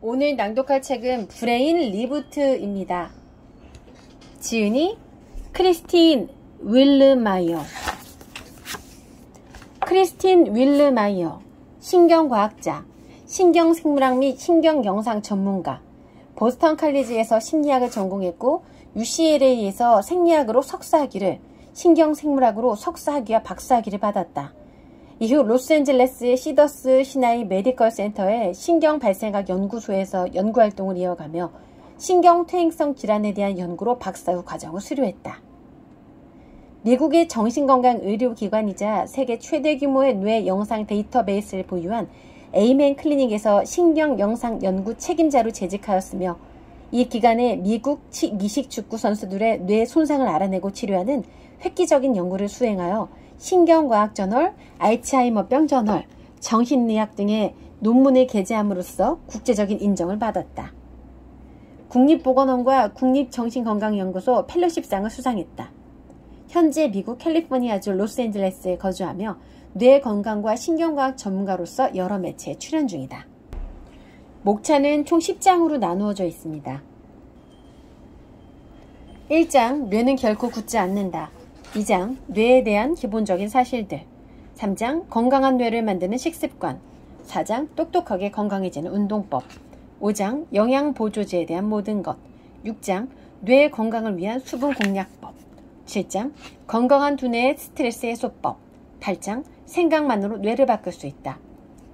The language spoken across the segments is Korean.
오늘 낭독할 책은 브레인 리부트입니다. 지은이 크리스틴 윌르마이어. 크리스틴 윌르마이어, 신경과학자, 신경생물학 및 신경영상 전문가, 보스턴 칼리지에서 심리학을 전공했고 UCLA에서 생리학으로 석사학위를, 신경생물학으로 석사학위와 박사학위를 받았다. 이후 로스앤젤레스의 시더스 시나이 메디컬 센터의 신경발생학 연구소에서 연구활동을 이어가며 신경퇴행성 질환에 대한 연구로 박사후 과정을 수료했다. 미국의 정신건강의료기관이자 세계 최대 규모의 뇌 영상 데이터베이스를 보유한 에이멘 클리닉에서 신경영상 연구 책임자로 재직하였으며 이 기간에 미국 미식축구 선수들의 뇌 손상을 알아내고 치료하는 획기적인 연구를 수행하여 신경과학 저널, 알츠하이머병 저널, 정신의학 등의 논문을 게재함으로써 국제적인 인정을 받았다. 국립보건원과 국립정신건강연구소 펠로십상을 수상했다. 현재 미국 캘리포니아주 로스앤젤레스에 거주하며 뇌 건강과 신경과학 전문가로서 여러 매체에 출연 중이다. 목차는 총 10장으로 나누어져 있습니다. 1장, 뇌는 결코 굳지 않는다. 2장, 뇌에 대한 기본적인 사실들. 3장, 건강한 뇌를 만드는 식습관. 4장, 똑똑하게 건강해지는 운동법. 5장, 영양보조제에 대한 모든 것. 6장, 뇌 건강을 위한 수분 공략법. 7장, 건강한 두뇌의 스트레스 해소법. 8장, 생각만으로 뇌를 바꿀 수 있다.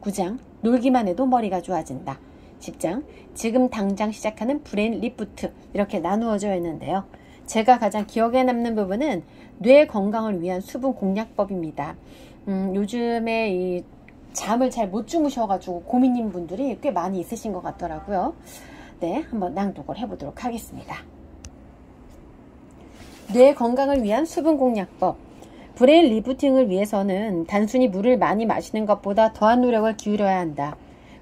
9장, 놀기만 해도 머리가 좋아진다. 10장, 지금 당장 시작하는 브레인 리부트. 이렇게 나누어져 있는데요. 제가 가장 기억에 남는 부분은 뇌 건강을 위한 수분 공략법입니다. 요즘에 이 잠을 잘 못 주무셔가지고 고민인 분들이 꽤 많이 있으신 것 같더라고요. 네, 한번 낭독을 해보도록 하겠습니다. 뇌 건강을 위한 수분 공략법. 브레인 리부팅을 위해서는 단순히 물을 많이 마시는 것보다 더한 노력을 기울여야 한다.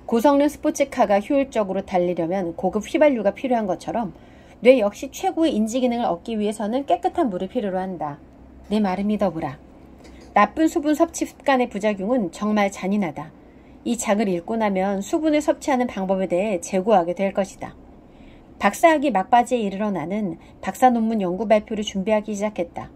고성능 스포츠카가 효율적으로 달리려면 고급 휘발유가 필요한 것처럼 뇌 역시 최고의 인지기능을 얻기 위해서는 깨끗한 물을 필요로 한다. 내 말을 믿어보라. 나쁜 수분 섭취 습관의 부작용은 정말 잔인하다. 이 작을 읽고 나면 수분을 섭취하는 방법에 대해 재고하게 될 것이다. 박사학위 막바지에 이르러 나는 박사 논문 연구 발표를 준비하기 시작했다.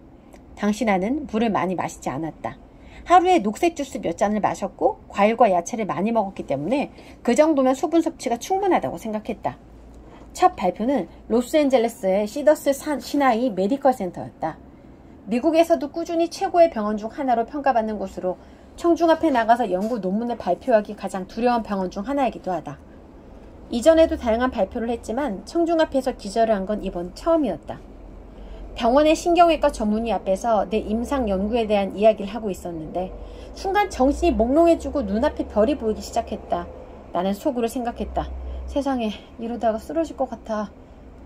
당시 나는 물을 많이 마시지 않았다. 하루에 녹색 주스 몇 잔을 마셨고 과일과 야채를 많이 먹었기 때문에 그 정도면 수분 섭취가 충분하다고 생각했다. 첫 발표는 로스앤젤레스의 시더스 시나이 메디컬 센터였다. 미국에서도 꾸준히 최고의 병원 중 하나로 평가받는 곳으로 청중 앞에 나가서 연구 논문을 발표하기 가장 두려운 병원 중 하나이기도 하다. 이전에도 다양한 발표를 했지만 청중 앞에서 기절을 한 건 이번 처음이었다. 병원의 신경외과 전문의 앞에서 내 임상 연구에 대한 이야기를 하고 있었는데 순간 정신이 몽롱해지고 눈앞에 별이 보이기 시작했다. 나는 속으로 생각했다. 세상에, 이러다가 쓰러질 것 같아.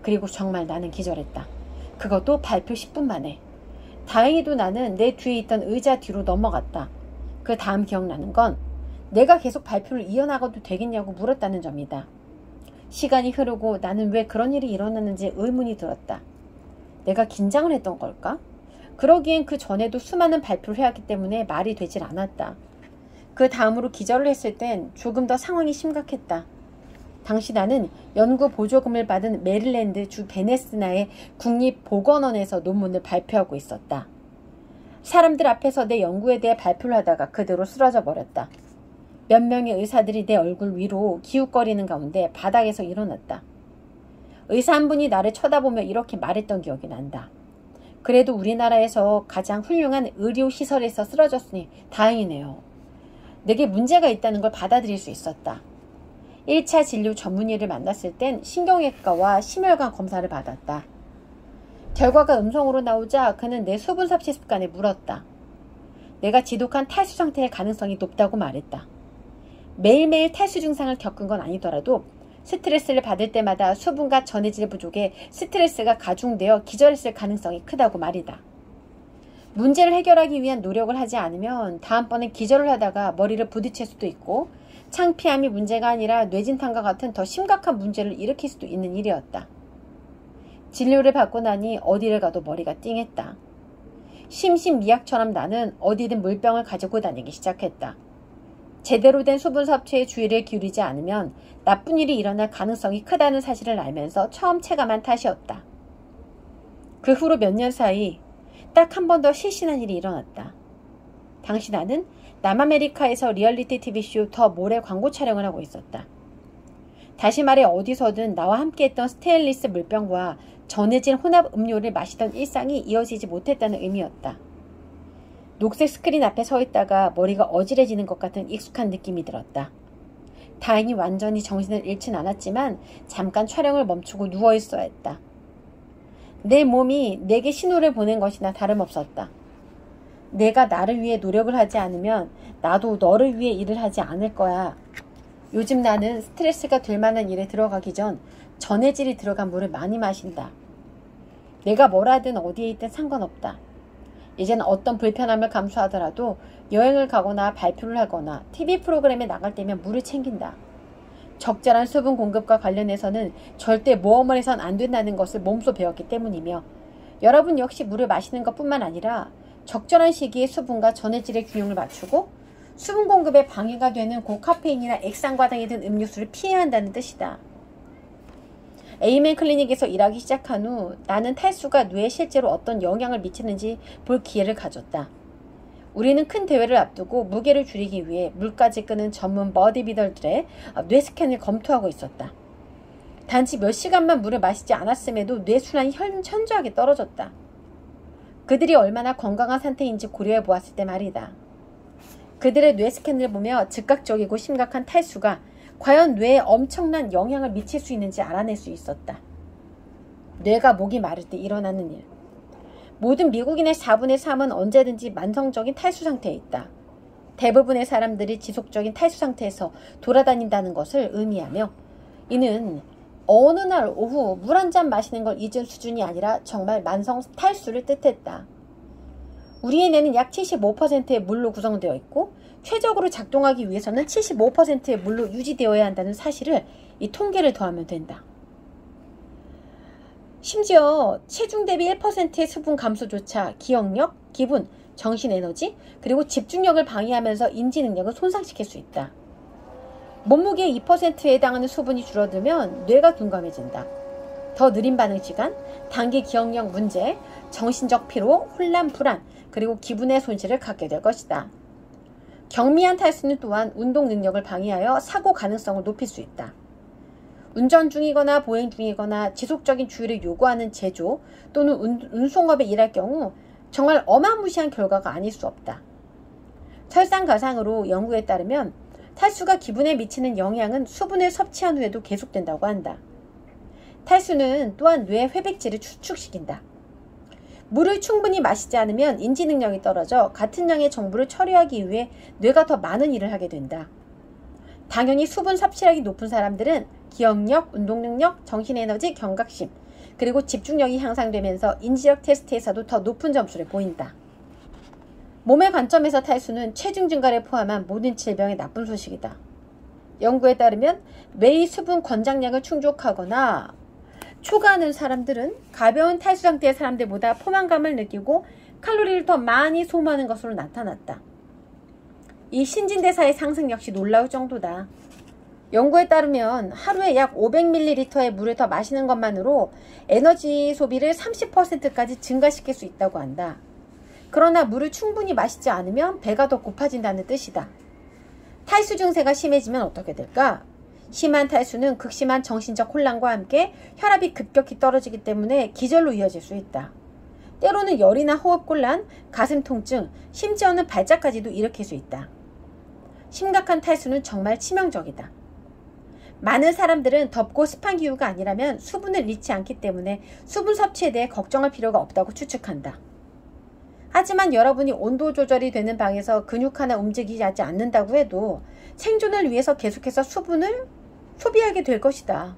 그리고 정말 나는 기절했다. 그것도 발표 10분 만에. 다행히도 나는 내 뒤에 있던 의자 뒤로 넘어갔다. 그 다음 기억나는 건 내가 계속 발표를 이어나가도 되겠냐고 물었다는 점이다. 시간이 흐르고 나는 왜 그런 일이 일어났는지 의문이 들었다. 내가 긴장을 했던 걸까? 그러기엔 그 전에도 수많은 발표를 해왔기 때문에 말이 되질 않았다. 그 다음으로 기절을 했을 땐 조금 더 상황이 심각했다. 당시 나는 연구 보조금을 받은 메릴랜드 주 베네스나의 국립보건원에서 논문을 발표하고 있었다. 사람들 앞에서 내 연구에 대해 발표를 하다가 그대로 쓰러져 버렸다. 몇 명의 의사들이 내 얼굴 위로 기웃거리는 가운데 바닥에서 일어났다. 의사 한 분이 나를 쳐다보며 이렇게 말했던 기억이 난다. 그래도 우리나라에서 가장 훌륭한 의료시설에서 쓰러졌으니 다행이네요. 내게 문제가 있다는 걸 받아들일 수 있었다. 1차 진료 전문의를 만났을 땐 신경외과와 심혈관 검사를 받았다. 결과가 음성으로 나오자 그는 내 수분 섭취 습관을 물었다. 내가 지독한 탈수 상태의 가능성이 높다고 말했다. 매일매일 탈수 증상을 겪은 건 아니더라도 스트레스를 받을 때마다 수분과 전해질 부족에 스트레스가 가중되어 기절했을 가능성이 크다고 말이다. 문제를 해결하기 위한 노력을 하지 않으면 다음번엔 기절을 하다가 머리를 부딪힐 수도 있고 창피함이 문제가 아니라 뇌진탕과 같은 더 심각한 문제를 일으킬 수도 있는 일이었다. 진료를 받고 나니 어디를 가도 머리가 띵했다. 심신미약처럼 나는 어디든 물병을 가지고 다니기 시작했다. 제대로 된 수분 섭취에 주의를 기울이지 않으면 나쁜 일이 일어날 가능성이 크다는 사실을 알면서 처음 체감한 탓이었다. 그 후로 몇 년 사이 딱 한 번 더 실신한 일이 일어났다. 당시 나는 남아메리카에서 리얼리티 TV쇼 더 모래 광고 촬영을 하고 있었다. 다시 말해 어디서든 나와 함께했던 스테인리스 물병과 전해진 혼합 음료를 마시던 일상이 이어지지 못했다는 의미였다. 녹색 스크린 앞에 서 있다가 머리가 어지러지는 것 같은 익숙한 느낌이 들었다. 다행히 완전히 정신을 잃진 않았지만 잠깐 촬영을 멈추고 누워있어야 했다. 내 몸이 내게 신호를 보낸 것이나 다름없었다. 내가 나를 위해 노력을 하지 않으면 나도 너를 위해 일을 하지 않을 거야. 요즘 나는 스트레스가 될 만한 일에 들어가기 전 전해질이 들어간 물을 많이 마신다. 내가 뭘 하든 어디에 있든 상관없다. 이제는 어떤 불편함을 감수하더라도 여행을 가거나 발표를 하거나 TV 프로그램에 나갈 때면 물을 챙긴다. 적절한 수분 공급과 관련해서는 절대 모험을 해선 안 된다는 것을 몸소 배웠기 때문이며 여러분 역시 물을 마시는 것뿐만 아니라 적절한 시기에 수분과 전해질의 균형을 맞추고 수분 공급에 방해가 되는 고카페인이나 액상과 등이 든 음료수를 피해야 한다는 뜻이다. 에이맨 클리닉에서 일하기 시작한 후 나는 탈수가 뇌에 실제로 어떤 영향을 미치는지 볼 기회를 가졌다. 우리는 큰 대회를 앞두고 무게를 줄이기 위해 물까지 끄는 전문 버디비더들의 뇌 스캔을 검토하고 있었다. 단지 몇 시간만 물을 마시지 않았음에도 뇌순환이 현저하게 떨어졌다. 그들이 얼마나 건강한 상태인지 고려해 보았을 때 말이다. 그들의 뇌 스캔을 보며 즉각적이고 심각한 탈수가 과연 뇌에 엄청난 영향을 미칠 수 있는지 알아낼 수 있었다. 뇌가 목이 마를 때 일어나는 일. 모든 미국인의 4분의 3은 언제든지 만성적인 탈수 상태에 있다. 대부분의 사람들이 지속적인 탈수 상태에서 돌아다닌다는 것을 의미하며 이는 어느 날 오후 물 한 잔 마시는 걸 잊은 수준이 아니라 정말 만성 탈수를 뜻했다. 우리의 뇌는 약 75%의 물로 구성되어 있고 최적으로 작동하기 위해서는 75%의 물로 유지되어야 한다는 사실을 이 통계를 더하면 된다. 심지어 체중 대비 1%의 수분 감소조차 기억력, 기분, 정신에너지, 그리고 집중력을 방해하면서 인지능력을 손상시킬 수 있다. 몸무게의 2%에 해당하는 수분이 줄어들면 뇌가 둔감해진다. 더 느린 반응 시간, 단기 기억력 문제, 정신적 피로, 혼란, 불안, 그리고 기분의 손실을 갖게 될 것이다. 경미한 탈수는 또한 운동 능력을 방해하여 사고 가능성을 높일 수 있다. 운전 중이거나 보행 중이거나 지속적인 주의를 요구하는 제조 또는 운송업에 일할 경우 정말 어마무시한 결과가 아닐 수 없다. 설상가상으로 연구에 따르면 탈수가 기분에 미치는 영향은 수분을 섭취한 후에도 계속된다고 한다. 탈수는 또한 뇌의 회백질을 추축시킨다. 물을 충분히 마시지 않으면 인지능력이 떨어져 같은 양의 정보를 처리하기 위해 뇌가 더 많은 일을 하게 된다. 당연히 수분 섭취량이 높은 사람들은 기억력, 운동능력, 정신에너지, 경각심, 그리고 집중력이 향상되면서 인지력 테스트에서도 더 높은 점수를 보인다. 몸의 관점에서 탈수는 체중 증가를 포함한 모든 질병의 나쁜 소식이다. 연구에 따르면 매일 수분 권장량을 충족하거나 초과하는 사람들은 가벼운 탈수 상태의 사람들보다 포만감을 느끼고 칼로리를 더 많이 소모하는 것으로 나타났다. 이 신진대사의 상승 역시 놀라울 정도다. 연구에 따르면 하루에 약 500ml의 물을 더 마시는 것만으로 에너지 소비를 30%까지 증가시킬 수 있다고 한다. 그러나 물을 충분히 마시지 않으면 배가 더 고파진다는 뜻이다. 탈수 증세가 심해지면 어떻게 될까? 심한 탈수는 극심한 정신적 혼란과 함께 혈압이 급격히 떨어지기 때문에 기절로 이어질 수 있다. 때로는 열이나 호흡곤란, 가슴 통증, 심지어는 발작까지도 일으킬 수 있다. 심각한 탈수는 정말 치명적이다. 많은 사람들은 덥고 습한 기후가 아니라면 수분을 잃지 않기 때문에 수분 섭취에 대해 걱정할 필요가 없다고 추측한다. 하지만 여러분이 온도 조절이 되는 방에서 근육 하나 움직이지 않는다고 해도 생존을 위해서 계속해서 수분을 소비하게 될 것이다.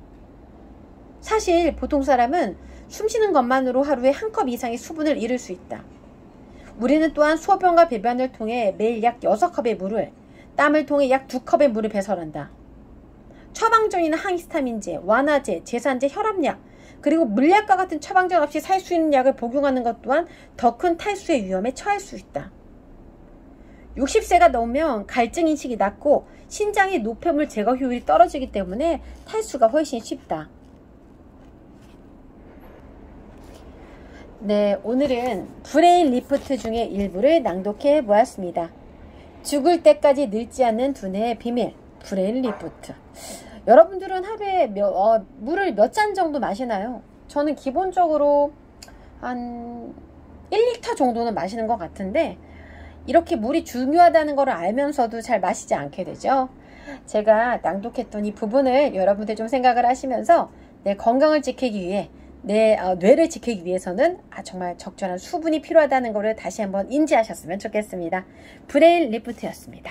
사실 보통 사람은 숨쉬는 것만으로 하루에 한 컵 이상의 수분을 잃을 수 있다. 우리는 또한 소변과 배변을 통해 매일 약 6컵의 물을, 땀을 통해 약 2컵의 물을 배설한다. 처방전이나 항히스타민제, 완화제, 제산제, 혈압약, 그리고 물약과 같은 처방전 없이 살 수 있는 약을 복용하는 것 또한 더 큰 탈수의 위험에 처할 수 있다. 60세가 넘으면 갈증인식이 낮고 신장의 노폐물 제거 효율이 떨어지기 때문에 탈수가 훨씬 쉽다. 네, 오늘은 브레인 리프트 중에 일부를 낭독해 보았습니다. 죽을 때까지 늙지 않는 두뇌의 비밀, 브레인 리프트. 여러분들은 하루에 물을 몇 잔 정도 마시나요? 저는 기본적으로 한 1리터 정도는 마시는 것 같은데 이렇게 물이 중요하다는 걸 알면서도 잘 마시지 않게 되죠. 제가 낭독했던 이 부분을 여러분들 좀 생각을 하시면서 내 건강을 지키기 위해 내 뇌를 지키기 위해서는 정말 적절한 수분이 필요하다는 것을 다시 한번 인지하셨으면 좋겠습니다. 브레인 리프트였습니다.